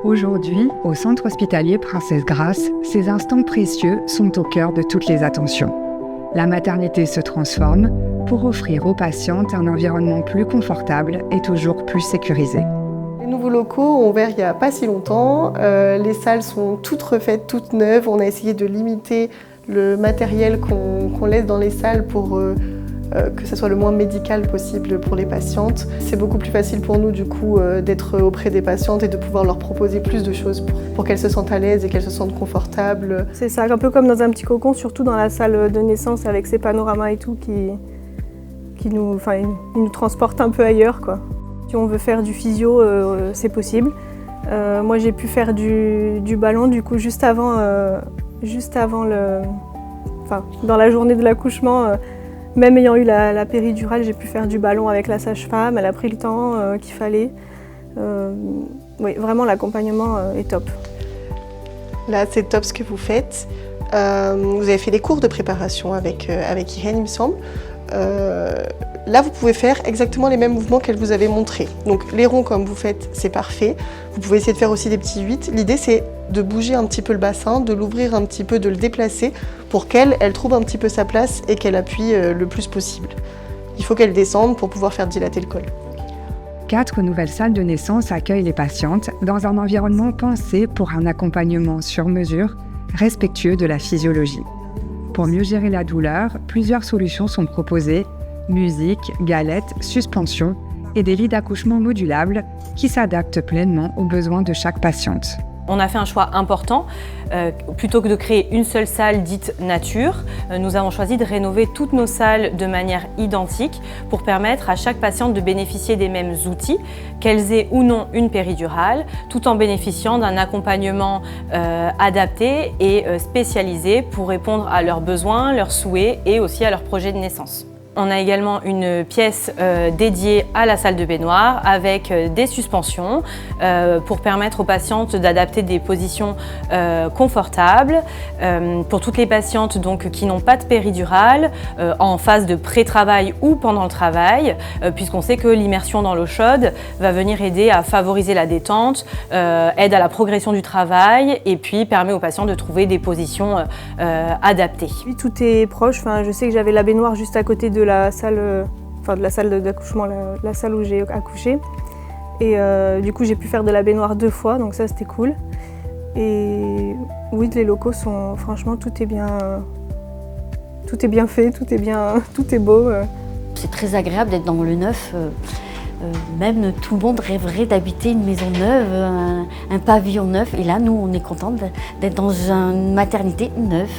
Aujourd'hui, au centre hospitalier Princesse Grace, ces instants précieux sont au cœur de toutes les attentions. La maternité se transforme pour offrir aux patientes un environnement plus confortable et toujours plus sécurisé. Les nouveaux locaux ont ouvert il n'y a pas si longtemps. Les salles sont toutes refaites, toutes neuves. On a essayé de limiter le matériel qu'on laisse dans les salles pour que ça soit le moins médical possible pour les patientes. C'est beaucoup plus facile pour nous du coup d'être auprès des patientes et de pouvoir leur proposer plus de choses pour qu'elles se sentent à l'aise et qu'elles se sentent confortables. C'est ça, un peu comme dans un petit cocon, surtout dans la salle de naissance avec ses panoramas et tout qui nous transportent un peu ailleurs, quoi. Si on veut faire du physio, c'est possible. Moi j'ai pu faire du ballon du coup juste avant dans la journée de l'accouchement. Même ayant eu la péridurale, j'ai pu faire du ballon avec la sage-femme, elle a pris le temps qu'il fallait. Oui, vraiment l'accompagnement est top. Là, c'est top ce que vous faites. Vous avez fait des cours de préparation avec Irène, il me semble. Là, vous pouvez faire exactement les mêmes mouvements qu'elle vous avait montrés. Donc les ronds comme vous faites, c'est parfait. Vous pouvez essayer de faire aussi des petits 8. L'idée, c'est de bouger un petit peu le bassin, de l'ouvrir un petit peu, de le déplacer pour qu'elle trouve un petit peu sa place et qu'elle appuie le plus possible. Il faut qu'elle descende pour pouvoir faire dilater le col. 4 nouvelles salles de naissance accueillent les patientes dans un environnement pensé pour un accompagnement sur mesure, respectueux de la physiologie. Pour mieux gérer la douleur, plusieurs solutions sont proposées: musique, galettes, suspension et des lits d'accouchement modulables qui s'adaptent pleinement aux besoins de chaque patiente. On a fait un choix important. Plutôt que de créer une seule salle dite nature, nous avons choisi de rénover toutes nos salles de manière identique pour permettre à chaque patiente de bénéficier des mêmes outils, qu'elles aient ou non une péridurale, tout en bénéficiant d'un accompagnement adapté et spécialisé pour répondre à leurs besoins, leurs souhaits et aussi à leurs projets de naissance. On a également une pièce dédiée à la salle de baignoire avec des suspensions pour permettre aux patientes d'adapter des positions confortables. Pour toutes les patientes donc, qui n'ont pas de péridurale, en phase de pré-travail ou pendant le travail, puisqu'on sait que l'immersion dans l'eau chaude va venir aider à favoriser la détente, aide à la progression du travail et puis permet aux patients de trouver des positions adaptées. Tout est proche, je sais que j'avais la baignoire juste à côté de la salle d'accouchement, la salle où j'ai accouché. Et du coup, j'ai pu faire de la baignoire 2 fois, donc ça, c'était cool. Et oui, les locaux sont, franchement, tout est bien fait, tout est beau. C'est très agréable d'être dans le neuf. Même tout le monde rêverait d'habiter une maison neuve, un pavillon neuf. Et là, nous, on est contents d'être dans une maternité neuve.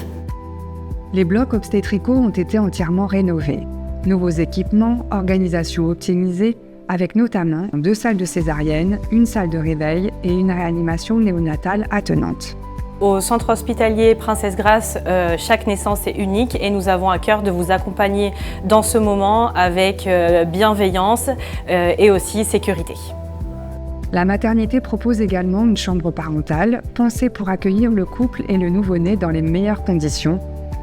Les blocs obstétricaux ont été entièrement rénovés. Nouveaux équipements, organisation optimisée, avec notamment 2 salles de césarienne, une salle de réveil et une réanimation néonatale attenante. Au centre hospitalier Princesse Grace, chaque naissance est unique et nous avons à cœur de vous accompagner dans ce moment avec bienveillance et aussi sécurité. La maternité propose également une chambre parentale pensée pour accueillir le couple et le nouveau-né dans les meilleures conditions.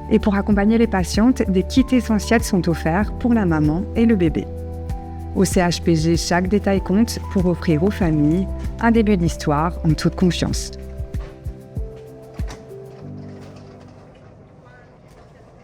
Et pour accompagner les patientes, des kits essentiels sont offerts pour la maman et le bébé. Au CHPG, chaque détail compte pour offrir aux familles un début d'histoire en toute confiance.